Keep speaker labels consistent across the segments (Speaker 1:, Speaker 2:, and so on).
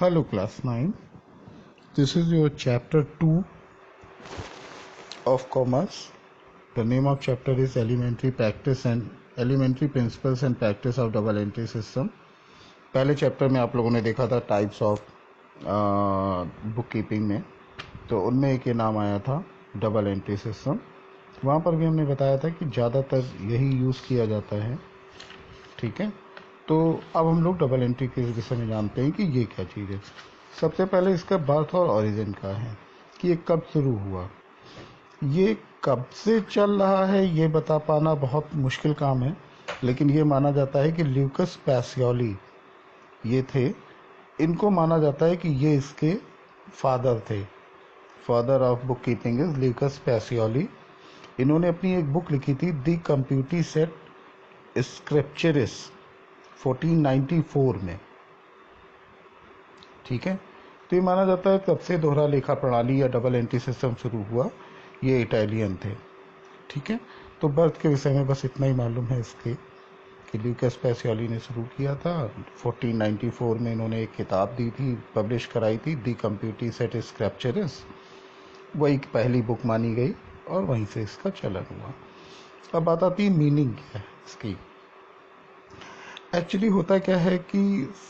Speaker 1: Hello class 9. This is your chapter 2 of commerce. The name of chapter is elementary principles and practice of double entry system. पहले chapter में आप लोगों ने देखा था types of book keeping में, तो उनमें एक ये नाम आया था डबल एंट्री सिस्टम। वहाँ पर भी हमने बताया था कि ज़्यादातर यही यूज़ किया जाता है। ठीक है, तो अब हम लोग डबल एंट्री के विषय में जानते हैं कि ये क्या चीज़ है। सबसे पहले इसका बर्थ और ओरिजिन का है कि ये कब शुरू हुआ, ये कब से चल रहा है ये बता पाना बहुत मुश्किल काम है, लेकिन ये माना जाता है कि ल्यूकस पैसियोली ये थे। इनको माना जाता है कि ये इसके फादर थे। Father of book keeping is Lucas Pacioli. इन्होंने अपनी एक बुक लिखी थी दी कंप्यूटी सेट स्क्रिप्चरिस 1494 में। ठीक है, तो ये माना जाता है कब से दोहरा लेखा प्रणाली या डबल एंट्री सिस्टम शुरू हुआ, ये इटालियन थे। ठीक है, तो बर्थ के विषय में बस इतना ही मालूम है इसके कि ल्यूकस पैसियोली ने शुरू किया था। 1494 में इन्होंने एक किताब दी थी, पब्लिश कराई थी, दी कंप्यूटी सेट स्क्रिप्चरिस। वही पहली बुक मानी गई और वहीं से इसका चलन हुआ। अब बात आती है मीनिंग क्या है इसकी। एक्चुअली होता क्या है कि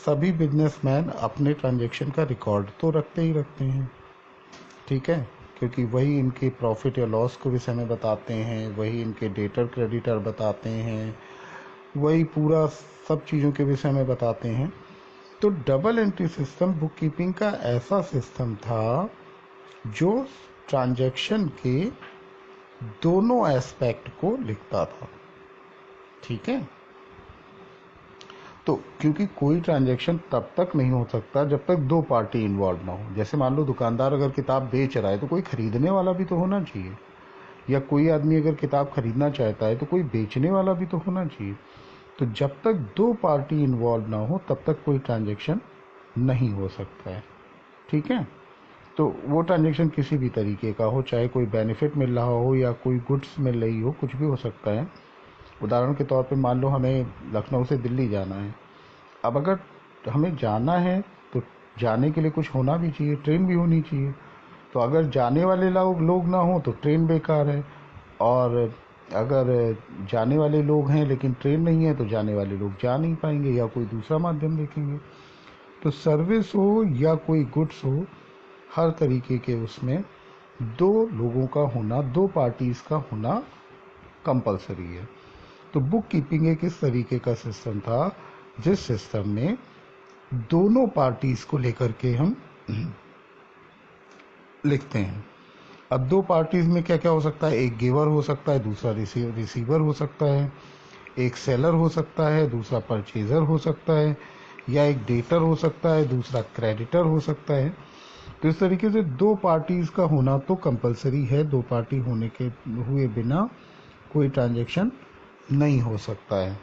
Speaker 1: सभी बिजनेसमैन अपने ट्रांजैक्शन का रिकॉर्ड तो रखते ही रखते हैं। ठीक है, क्योंकि वही इनके प्रॉफिट या लॉस को विषय में बताते हैं, वही इनके डेटर क्रेडिटर बताते हैं, वही पूरा सब चीज़ों के विषय में बताते हैं। तो double entry system book keeping का ऐसा सिस्टम था जो ट्रांजैक्शन के दोनों एस्पेक्ट को लिखता था। ठीक है, तो क्योंकि कोई ट्रांजैक्शन तब तक नहीं हो सकता जब तक दो पार्टी इन्वॉल्व ना हो। जैसे मान लो दुकानदार अगर किताब बेच रहा है तो कोई खरीदने वाला भी तो होना चाहिए, या कोई आदमी अगर किताब खरीदना चाहता है तो कोई बेचने वाला भी तो होना चाहिए। तो जब तक दो पार्टी इन्वॉल्व ना हो तब तक कोई ट्रांजैक्शन नहीं हो सकता है। ठीक है, तो वो ट्रांजैक्शन किसी भी तरीके का हो, चाहे कोई बेनिफिट मिल रहा हो या कोई गुड्स मिल रही हो, कुछ भी हो सकता है। उदाहरण के तौर पे मान लो हमें लखनऊ से दिल्ली जाना है। अब अगर हमें जाना है तो जाने के लिए कुछ होना भी चाहिए, ट्रेन भी होनी चाहिए। तो अगर जाने वाले लोग ना हो तो ट्रेन बेकार है, और अगर जाने वाले लोग हैं लेकिन ट्रेन नहीं है तो जाने वाले लोग जा नहीं पाएंगे या कोई दूसरा माध्यम देखेंगे। तो सर्विस हो या कोई गुड्स हो, हर तरीके के उसमें दो लोगों का होना, दो पार्टीज का होना कंपलसरी है। तो बुक कीपिंग एक इस तरीके का सिस्टम था जिस सिस्टम में दोनों पार्टीज को लेकर के हम लिखते हैं। अब दो पार्टीज में क्या क्या हो सकता है, एक गिवर हो सकता है, दूसरा रिसीवर हो सकता है, एक सेलर हो सकता है, दूसरा परचेजर हो सकता है, या एक डेटर हो सकता है, दूसरा क्रेडिटर हो सकता है। तो इस तरीके से दो पार्टीज का होना तो कंपलसरी है। दो पार्टी होने के हुए बिना कोई ट्रांजैक्शन नहीं हो सकता है।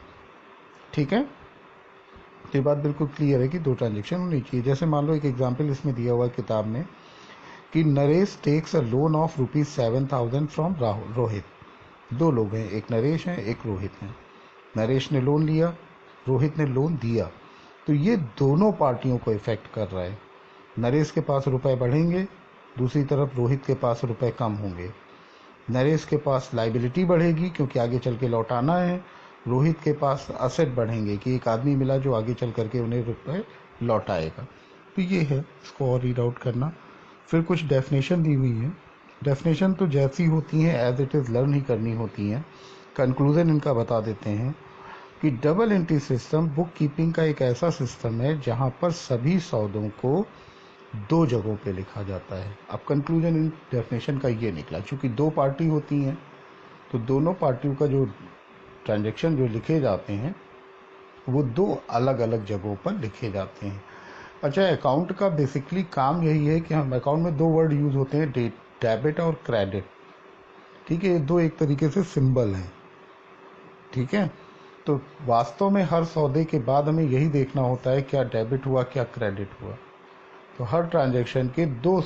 Speaker 1: ठीक है, तो ये बात बिल्कुल क्लियर है कि दो ट्रांजैक्शन होनी चाहिए। जैसे मान लो एक एग्जांपल इसमें दिया हुआ है किताब में कि Naresh takes a loan of ₹7,000 from Rohit. दो लोग हैं, एक नरेश है एक रोहित है। नरेश ने लोन लिया, रोहित ने लोन दिया, तो ये दोनों पार्टियों को इफेक्ट कर रहा है। नरेश के पास रुपए बढ़ेंगे, दूसरी तरफ रोहित के पास रुपए कम होंगे। नरेश के पास लाइबिलिटी बढ़ेगी क्योंकि आगे चल के लौटाना है, रोहित के पास असेट बढ़ेंगे कि एक आदमी मिला जो आगे चल करके उन्हें रुपए लौटाएगा। तो ये है, इसको और रीड आउट करना। फिर कुछ डेफिनेशन दी हुई है। डेफिनेशन तो जैसी होती हैं एज इट इज़ लर्न ही करनी होती हैं। कंक्लूजन इनका बता देते हैं कि double entry system book keeping का एक ऐसा सिस्टम है जहां पर सभी सौदों को दो जगहों पे लिखा जाता है। अब कंक्लूजन इन डेफिनेशन का ये निकला, चूंकि दो पार्टी होती हैं तो दोनों पार्टियों का जो ट्रांजैक्शन जो लिखे जाते हैं वो दो अलग अलग जगहों पर लिखे जाते हैं। अच्छा, अकाउंट का बेसिकली काम यही है कि हम अकाउंट में दो वर्ड यूज होते हैं, डेबिट और क्रेडिट। ठीक है, ये दो एक तरीके से सिंबल हैं। ठीक है, तो वास्तव में हर सौदे के बाद हमें यही देखना होता है क्या डेबिट हुआ क्या क्रेडिट हुआ। तो हर ट्रांजैक्शन के दो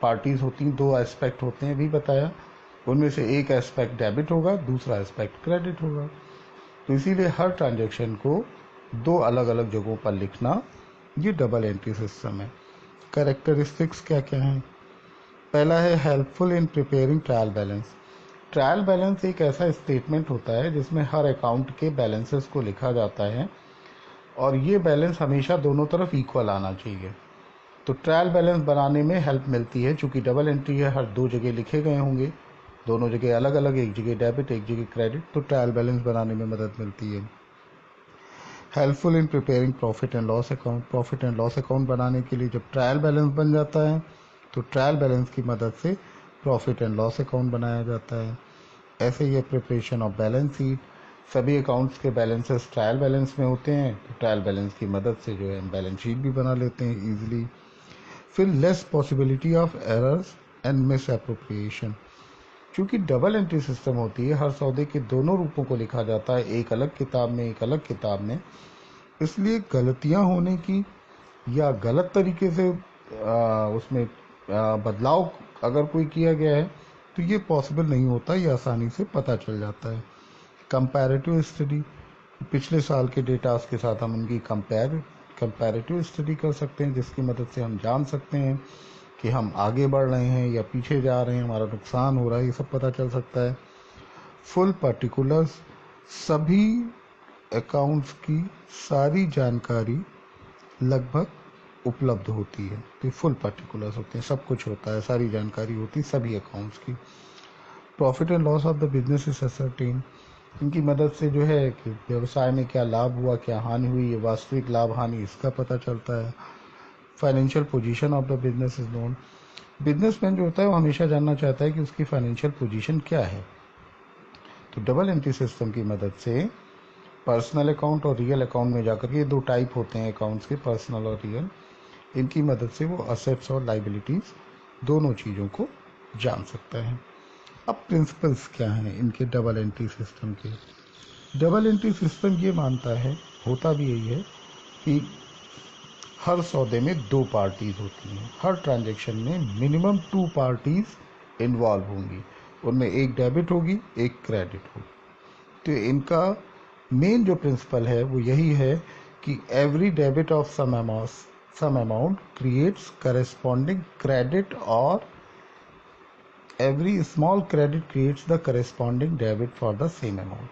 Speaker 1: पार्टीज होती हैं, दो एस्पेक्ट होते हैं, अभी बताया। उनमें से एक एस्पेक्ट डेबिट होगा, दूसरा एस्पेक्ट क्रेडिट होगा। तो इसीलिए हर ट्रांजैक्शन को दो अलग अलग जगहों पर लिखना, ये डबल एंट्री सिस्टम है। कैरेक्टरिस्टिक्स क्या क्या हैं? पहला है helpful in preparing trial balance. Trial balance एक ऐसा स्टेटमेंट होता है जिसमें हर अकाउंट के बैलेंसेस को लिखा जाता है और ये बैलेंस हमेशा दोनों तरफ इक्वल आना चाहिए। तो ट्रायल बैलेंस बनाने में हेल्प मिलती है, चूँकि डबल एंट्री है, हर दो जगह लिखे गए होंगे, दोनों जगह अलग अलग, एक जगह डेबिट एक जगह क्रेडिट, तो ट्रायल बैलेंस बनाने में मदद मिलती है। Helpful in preparing profit and loss account. Profit and loss account बनाने के लिए जब ट्रायल बैलेंस बन जाता है तो ट्रायल बैलेंस की मदद से प्रॉफिट एंड लॉस अकाउंट बनाया जाता है। ऐसे ही प्रिपरेशन ऑफ बैलेंस शीट। सभी अकाउंट्स के बैलेंसेस ट्रायल बैलेंस में होते हैं, तो ट्रायल बैलेंस की मदद से जो है हम बैलेंस शीट भी बना लेते हैं ईजिली। फिर less possibility of errors and miss appropriation. क्योंकि डबल एंट्री सिस्टम होती है, हर सौदे के दोनों रूपों को लिखा जाता है, एक अलग किताब में एक अलग किताब में, इसलिए गलतियां होने की या गलत तरीके से उसमें बदलाव अगर कोई किया गया है तो ये पॉसिबल नहीं होता, ये आसानी से पता चल जाता है। कंपैरेटिव स्टडी, पिछले साल के डेटास के साथ हम उनकी कंपैरेटिव स्टडी कर सकते हैं, जिसकी मदद से हम जान सकते हैं कि हम आगे बढ़ रहे हैं या पीछे जा रहे हैं, हमारा नुकसान हो रहा है, ये सब पता चल सकता है। फुल पर्टिकुलर्स, सभी अकाउंट्स की सारी जानकारी लगभग उपलब्ध होती है, तो फुल पर्टिकुलर्स होते हैं, सब कुछ होता है, सारी जानकारी होती है सभी अकाउंट्स की। Profit and loss of the business is ascertain. इनकी मदद से जो है कि व्यवसाय में क्या लाभ हुआ, क्या हानि हुई, ये वास्तविक लाभ हानि इसका पता चलता है। Financial position of the business is known. Businessman जो होता है वो हमेशा जानना चाहता है कि उसकी फाइनेंशियल पोजीशन क्या है, तो डबल एंट्री सिस्टम की मदद से पर्सनल अकाउंट और रियल अकाउंट में जाकर के, ये दो टाइप होते हैं अकाउंट्स के, पर्सनल और रियल, इनकी मदद से वो असेट्स और लाइबिलिटीज दोनों चीज़ों को जान सकता है। अब प्रिंसिपल्स क्या हैं इनके डबल एंट्री सिस्टम के? डबल एंट्री सिस्टम ये मानता है, होता भी यही है, कि हर सौदे में दो पार्टीज होती हैं, हर ट्रांजैक्शन में मिनिमम 2 पार्टीज इन्वॉल्व होंगी, उनमें एक डेबिट होगी एक क्रेडिट होगी। तो इनका मेन जो प्रिंसिपल है वो यही है कि every debit of some amount creates corresponding credit और every small credit creates the corresponding debit for the same amount.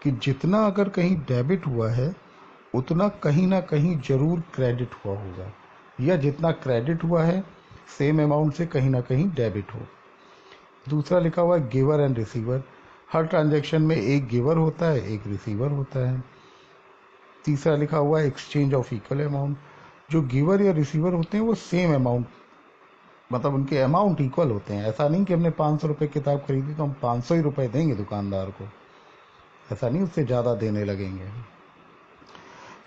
Speaker 1: कि जितना अगर कहीं डेबिट हुआ है उतना कहीं ना कहीं जरूर क्रेडिट हुआ होगा, या जितना क्रेडिट हुआ है सेम अमाउंट से कहीं ना कहीं डेबिट हो। दूसरा लिखा हुआ है giver and receiver. Her transaction में एक गिवर होता है एक रिसीवर होता है। तीसरा लिखा हुआ है एक्सचेंज ऑफ इक्वल अमाउंट। जो गिवर या रिसीवर होते हैं वो सेम अमाउंट, मतलब उनके अमाउंट इक्वल होते हैं। ऐसा नहीं कि हमने 500 रुपये किताब खरीदी तो हम 500 ही रुपये देंगे दुकानदार को, ऐसा नहीं, उससे ज़्यादा देने लगेंगे।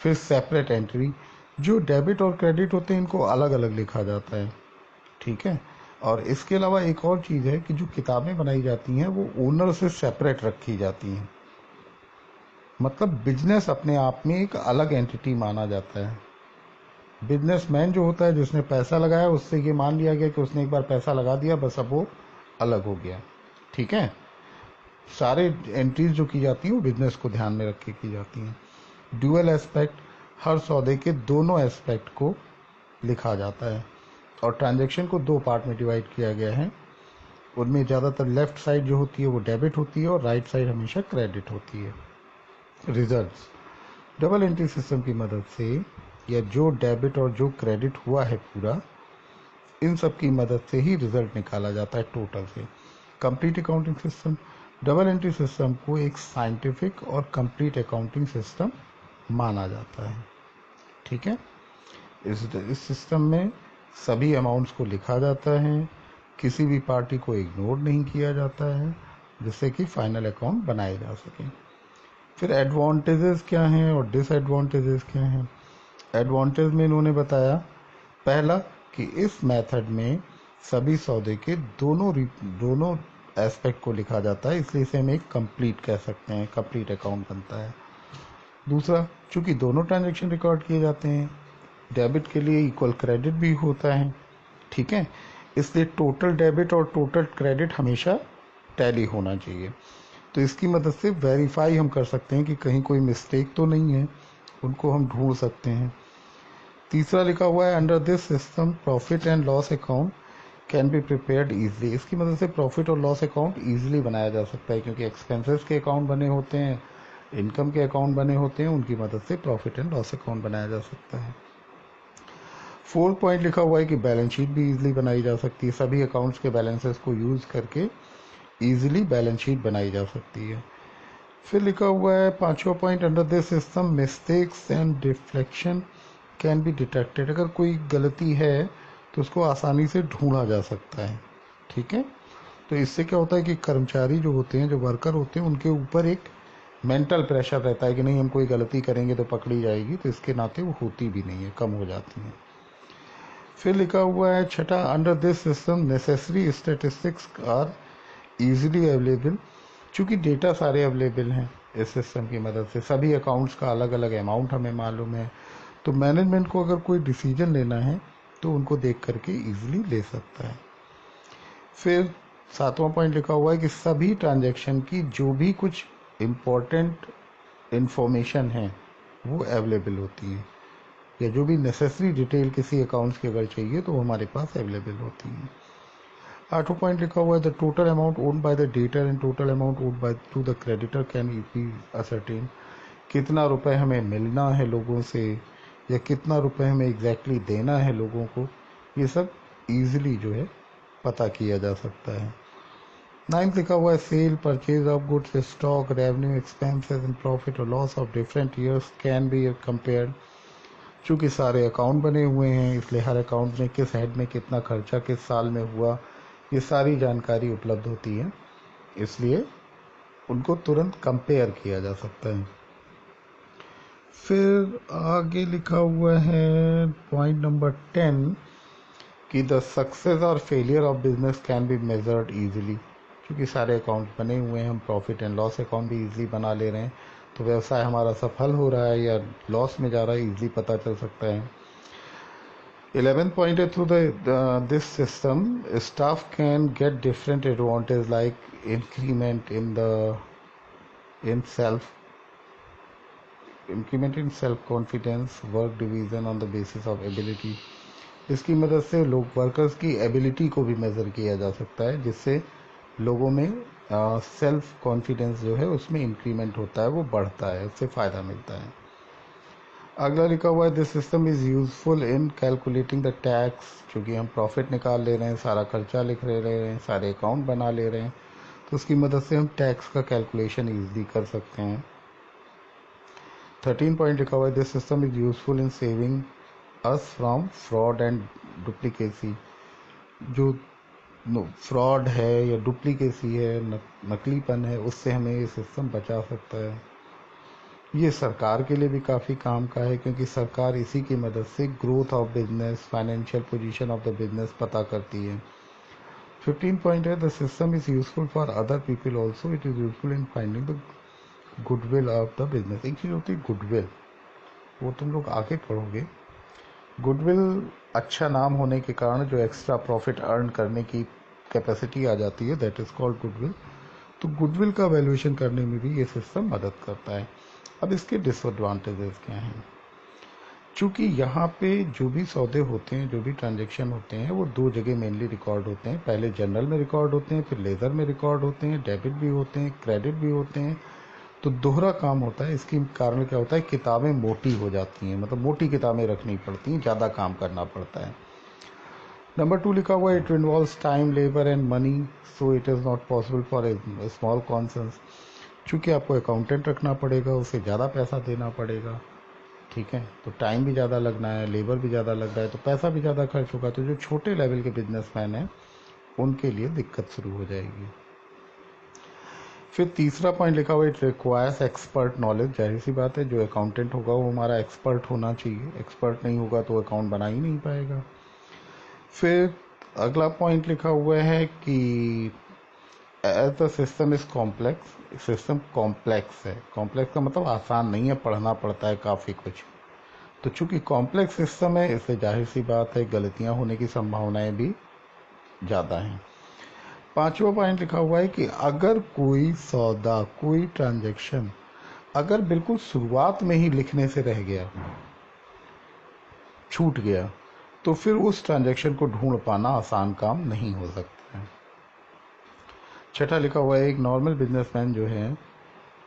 Speaker 1: फिर सेपरेट एंट्री, जो डेबिट और क्रेडिट होते हैं इनको अलग अलग लिखा जाता है, ठीक है। और इसके अलावा एक और चीज़ है कि जो किताबें बनाई जाती हैं वो ओनर से सेपरेट रखी जाती हैं, मतलब बिजनेस अपने आप में एक अलग एंटिटी माना जाता है। बिजनेसमैन जो होता है जिसने पैसा लगाया, उससे ये मान लिया गया कि उसने एक बार पैसा लगा दिया, बस अब वो अलग हो गया, ठीक है। सारे एंट्रीज जो की जाती हैं वो बिजनेस को ध्यान में रख के की जाती हैं। ड्यूअल एस्पेक्ट, हर सौदे के दोनों एस्पेक्ट को लिखा जाता है और ट्रांजैक्शन को दो पार्ट में डिवाइड किया गया है। उनमें ज़्यादातर लेफ्ट साइड जो होती है वो डेबिट होती है और राइट साइड हमेशा क्रेडिट होती है। रिजल्ट्स, डबल एंट्री सिस्टम की मदद से, या जो डेबिट और जो क्रेडिट हुआ है पूरा, इन सब की मदद से ही रिजल्ट निकाला जाता है टोटल से। Complete accounting system, double entry system को एक साइंटिफिक और कंप्लीट अकाउंटिंग सिस्टम माना जाता है, ठीक है। इस सिस्टम में सभी अमाउंट्स को लिखा जाता है, किसी भी पार्टी को इग्नोर नहीं किया जाता है, जिससे कि फाइनल अकाउंट बनाए जा सके। फिर एडवांटेजेस क्या हैं और डिसएडवांटेजेस क्या हैं? एडवांटेज में इन्होंने बताया, पहला कि इस मेथड में सभी सौदे के दोनों एस्पेक्ट को लिखा जाता है, इसलिए इसे हम एक कंप्लीट कह सकते हैं, कंप्लीट अकाउंट बनता है। दूसरा, चूंकि दोनों ट्रांजैक्शन रिकॉर्ड किए जाते हैं, डेबिट के लिए इक्वल क्रेडिट भी होता है, ठीक है, इसलिए टोटल डेबिट और टोटल क्रेडिट हमेशा टैली होना चाहिए। तो इसकी मदद से वेरीफाई हम कर सकते हैं कि कहीं कोई मिस्टेक तो नहीं है, उनको हम ढूंढ सकते हैं। तीसरा लिखा हुआ है under this system profit and loss account can be prepared easily. इसकी मदद से प्रॉफिट और लॉस अकाउंट ईजिली बनाया जा सकता है, क्योंकि एक्सपेंसेस के अकाउंट बने होते हैं, इनकम के अकाउंट बने होते हैं, उनकी मदद से प्रॉफिट एंड लॉस अकाउंट बनाया जा सकता है। फोर्थ पॉइंट लिखा हुआ है कि बैलेंस शीट भी इजीली बनाई जा सकती है। सभी अकाउंट्स के बैलेंसेस को यूज करके इजीली बैलेंस शीट बनाई जा सकती है। फिर लिखा हुआ है पांचवा point under this system mistakes and deflection can be detected. अगर कोई गलती है तो उसको आसानी से ढूंढा जा सकता है। ठीक है, तो इससे क्या होता है कि कर्मचारी जो होते हैं, जो वर्कर होते हैं, उनके ऊपर एक मेंटल प्रेशर रहता है कि नहीं हम कोई गलती करेंगे तो पकड़ी जाएगी, तो इसके नाते वो होती भी नहीं है, कम हो जाती है। फिर लिखा हुआ है छठा under this system necessary statistics are easily available. चूँकि डेटा सारे अवेलेबल हैं इस सिस्टम की मदद से, सभी अकाउंट्स का अलग अलग अमाउंट हमें मालूम है, तो मैनेजमेंट को अगर कोई डिसीजन लेना है तो उनको देख करके इजीली ले सकता है। फिर सातवां पॉइंट लिखा हुआ है कि सभी ट्रांजैक्शन की जो भी कुछ इम्पोर्टेंट इंफॉर्मेशन है वो अवेलेबल होती है, या जो भी नेसेसरी डिटेल किसी अकाउंट्स की अगर चाहिए तो हमारे पास अवेलेबल होती है। आठवां पॉइंट लिखा हुआ है the total amount owned by the debtor and total amount owned by two the creditor can be ascertain. कितना रुपए हमें मिलना है लोगों से, या कितना रुपए हमें एग्जैक्टली देना है लोगों को, ये सब इजीली जो है पता किया जा सकता है। नाइन्थ लिखा हुआ है sale purchase of goods stock revenue expenses and profit और loss of different years can be compared. चूँकि सारे अकाउंट बने हुए हैं इसलिए हर अकाउंट में किस हेड में कितना खर्चा किस साल में हुआ, ये सारी जानकारी उपलब्ध होती है, इसलिए उनको तुरंत कंपेयर किया जा सकता है। फिर आगे लिखा हुआ है पॉइंट नंबर 10 कि द सक्सेस और failure of business can be measured easily. क्योंकि सारे अकाउंट बने हुए हैं, हम प्रॉफिट एंड लॉस अकाउंट भी इजीली बना ले रहे हैं, तो व्यवसाय हमारा सफल हो रहा है या लॉस में जा रहा है इजीली पता चल सकता है। 11th point है through this system staff can get different advantages like increment in self confidence, work division on the basis of ability। इसकी मदद से लोग वर्कर्स की एबिलिटी को भी मेज़र किया जा सकता है, जिससे लोगों में सेल्फ कॉन्फिडेंस जो है उसमें इंक्रीमेंट होता है, वो बढ़ता है, उससे फ़ायदा मिलता है। अगला लिखा हुआ है this system is useful in calculating the tax. क्योंकि हम प्रॉफिट निकाल ले रहे हैं, सारा खर्चा लिख रहे हैं, सारे अकाउंट बना ले रहे हैं, तो उसकी मदद से हम टैक्स का कैलकुलेशन ईजिली कर सकते हैं। 13 पॉइंट लिखा हुआ है this system is useful in saving us from fraud and duplicacy. जो फ्रॉड है या डुप्लीकेसी है, नकलीपन है, उससे हमें ये सिस्टम बचा सकता है। ये सरकार के लिए भी काफ़ी काम का है, क्योंकि सरकार इसी की मदद से growth of business, financial position of the business पता करती है। 15 पॉइंट है the system is useful for other people also, it is useful in finding the goodwill of the business. एक चीज़ होती है गुडविल, वो तुम लोग आगे पढ़ोगे। गुडविल अच्छा नाम होने के कारण जो एक्स्ट्रा प्रॉफिट अर्न करने की कैपेसिटी आ जाती है, दैट इज़ कॉल्ड गुडविल। तो गुडविल का वैल्यूएशन करने में भी ये सिस्टम मदद करता है। अब इसके डिसएडवांटेजेस क्या हैं? चूँकि यहाँ पे जो भी सौदे होते हैं, जो भी ट्रांजेक्शन होते हैं, वो दो जगह मेनली रिकॉर्ड होते हैं। पहले जनरल में रिकॉर्ड होते हैं, फिर लेज़र में रिकॉर्ड होते हैं, डेबिट भी होते हैं, क्रेडिट भी होते हैं, तो दोहरा काम होता है। इसके कारण क्या होता है, किताबें मोटी हो जाती हैं, मतलब मोटी किताबें रखनी पड़ती हैं, ज़्यादा काम करना पड़ता है। नंबर 2 लिखा हुआ है it involves time, labour and money, so it is not possible for a small concerns. चूँकि आपको अकाउंटेंट रखना पड़ेगा, उसे ज़्यादा पैसा देना पड़ेगा, ठीक है, तो टाइम भी ज़्यादा लगना है, लेबर भी ज़्यादा लग रहा है, तो पैसा भी ज़्यादा खर्च होगा। तो जो छोटे लेवल के बिजनेसमैन हैं उनके लिए दिक्कत शुरू हो जाएगी। फिर तीसरा पॉइंट लिखा हुआ इट रिक्वायर्स एक्सपर्ट नॉलेज। जाहिर सी बात है, जो अकाउंटेंट होगा वो हमारा एक्सपर्ट होना चाहिए, एक्सपर्ट नहीं होगा तो अकाउंट बना ही नहीं पाएगा। फिर अगला पॉइंट लिखा हुआ है कि as the system is complex, system complex है। कॉम्प्लेक्स का मतलब आसान नहीं है, पढ़ना पड़ता है काफ़ी कुछ। तो चूंकि कॉम्प्लेक्स सिस्टम है, इसलिए जाहिर सी बात है गलतियां होने की संभावनाएं भी ज़्यादा हैं। पांचवा पॉइंट लिखा हुआ है कि अगर कोई सौदा, कोई ट्रांजैक्शन अगर बिल्कुल शुरुआत में ही लिखने से रह गया, छूट गया तो फिर उस ट्रांजैक्शन को ढूंढ पाना आसान काम नहीं हो सकता है। छठा लिखा हुआ है, एक नॉर्मल बिजनेसमैन जो है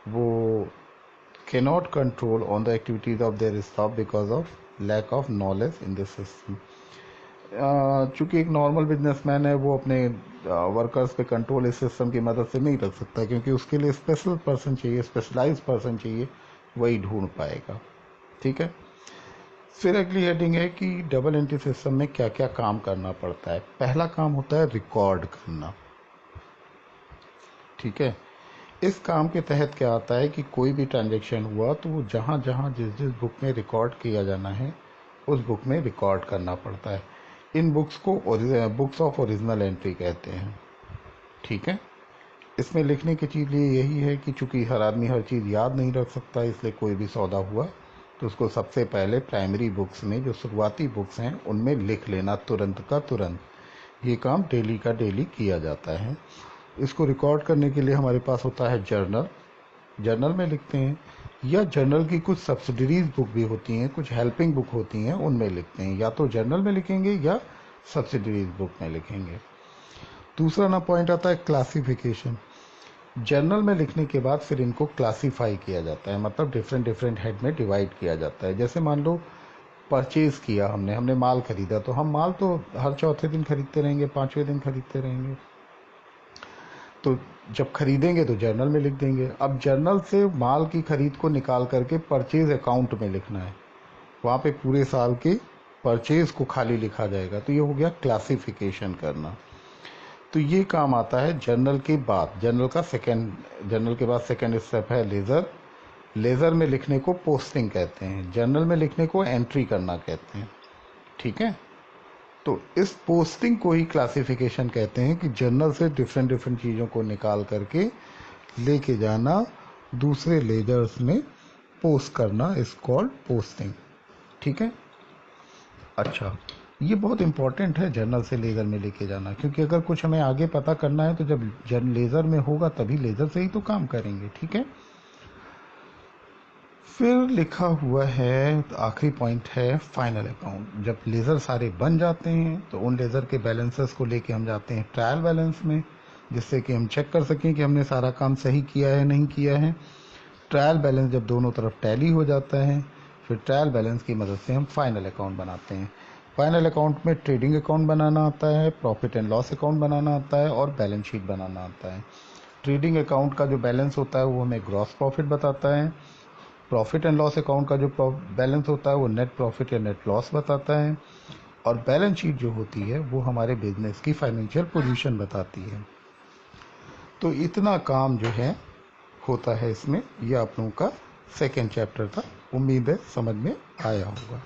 Speaker 1: वो cannot control on the activities of their staff because of lack of knowledge in the system। चूँकि एक नॉर्मल बिजनेसमैन है वो अपने वर्कर्स पे कंट्रोल इस सिस्टम की मदद से नहीं रख सकता, क्योंकि उसके लिए स्पेशल पर्सन चाहिए, स्पेशलाइज्ड पर्सन चाहिए, वही ढूंढ पाएगा। ठीक है। फिर अगली हेडिंग है कि डबल एंट्री सिस्टम में क्या क्या काम करना पड़ता है। पहला काम होता है रिकॉर्ड करना। ठीक है। इस काम के तहत क्या आता है कि कोई भी ट्रांजैक्शन हुआ तो वो जहाँ जहाँ जिस जिस बुक में रिकॉर्ड किया जाना है उस बुक में रिकॉर्ड करना पड़ता है। इन बुक्स को बुक्स ऑफ ओरिजिनल एंट्री कहते हैं। ठीक है। इसमें लिखने की चीज़ ये यही है कि चूंकि हर आदमी हर चीज़ याद नहीं रख सकता, इसलिए कोई भी सौदा हुआ तो उसको सबसे पहले प्राइमरी बुक्स में, जो शुरुआती बुक्स हैं, उनमें लिख लेना तुरंत का तुरंत। ये काम डेली का डेली किया जाता है। इसको रिकॉर्ड करने के लिए हमारे पास होता है जर्नल। जर्नल में लिखते हैं, या जर्नल की कुछ सब्सिडरीज बुक भी होती हैं, कुछ हेल्पिंग बुक होती हैं, उनमें लिखते हैं। या तो जर्नल में लिखेंगे या सब्सिडरीज बुक में लिखेंगे। दूसरा ना पॉइंट आता है क्लासिफिकेशन। जर्नल में लिखने के बाद फिर इनको क्लासीफाई किया जाता है, मतलब डिफरेंट डिफरेंट हेड में डिवाइड किया जाता है। जैसे मान लो परचेज किया हमने माल खरीदा, तो हम माल तो हर चौथे दिन खरीदते रहेंगे, पांचवें दिन खरीदते रहेंगे, तो जब खरीदेंगे तो जर्नल में लिख देंगे। अब जर्नल से माल की खरीद को निकाल करके परचेज अकाउंट में लिखना है, वहाँ पे पूरे साल के परचेज को खाली लिखा जाएगा। तो ये हो गया क्लासिफिकेशन करना। तो ये काम आता है जर्नल के बाद। जर्नल के बाद सेकेंड स्टेप है लेज़र। लेज़र में लिखने को पोस्टिंग कहते हैं, जर्नल में लिखने को एंट्री करना कहते हैं। ठीक है। तो इस पोस्टिंग को ही क्लासिफिकेशन कहते हैं, कि जर्नल से डिफरेंट डिफरेंट चीज़ों को निकाल करके लेके जाना, दूसरे लेजर्स में पोस्ट करना, इज कॉल्ड पोस्टिंग। ठीक है। अच्छा, ये बहुत इंपॉर्टेंट है जर्नल से लेज़र में लेके जाना, क्योंकि अगर कुछ हमें आगे पता करना है तो जब लेज़र में होगा तभी लेज़र से ही तो काम करेंगे। ठीक है। फिर लिखा हुआ है, आखिरी पॉइंट है फाइनल अकाउंट। जब लेज़र सारे बन जाते हैं तो उन लेज़र के बैलेंसेस को लेके हम जाते हैं ट्रायल बैलेंस में, जिससे कि हम चेक कर सकें कि हमने सारा काम सही किया है नहीं किया है। ट्रायल बैलेंस जब दोनों तरफ टैली हो जाता है, फिर ट्रायल बैलेंस की मदद से हम फाइनल अकाउंट बनाते हैं। फाइनल अकाउंट में ट्रेडिंग अकाउंट बनाना आता है, प्रॉफिट एंड लॉस अकाउंट बनाना आता है, और बैलेंस शीट बनाना आता है। ट्रेडिंग अकाउंट का जो बैलेंस होता है वो हमें ग्रॉस प्रॉफिट बताता है। प्रॉफिट एंड लॉस अकाउंट का जो बैलेंस होता है वो नेट प्रॉफिट या नेट लॉस बताता है। और बैलेंस शीट जो होती है वो हमारे बिजनेस की फाइनेंशियल पोजीशन बताती है। तो इतना काम जो है होता है इसमें। यह आप लोगों का सेकेंड चैप्टर था। उम्मीद है समझ में आया होगा।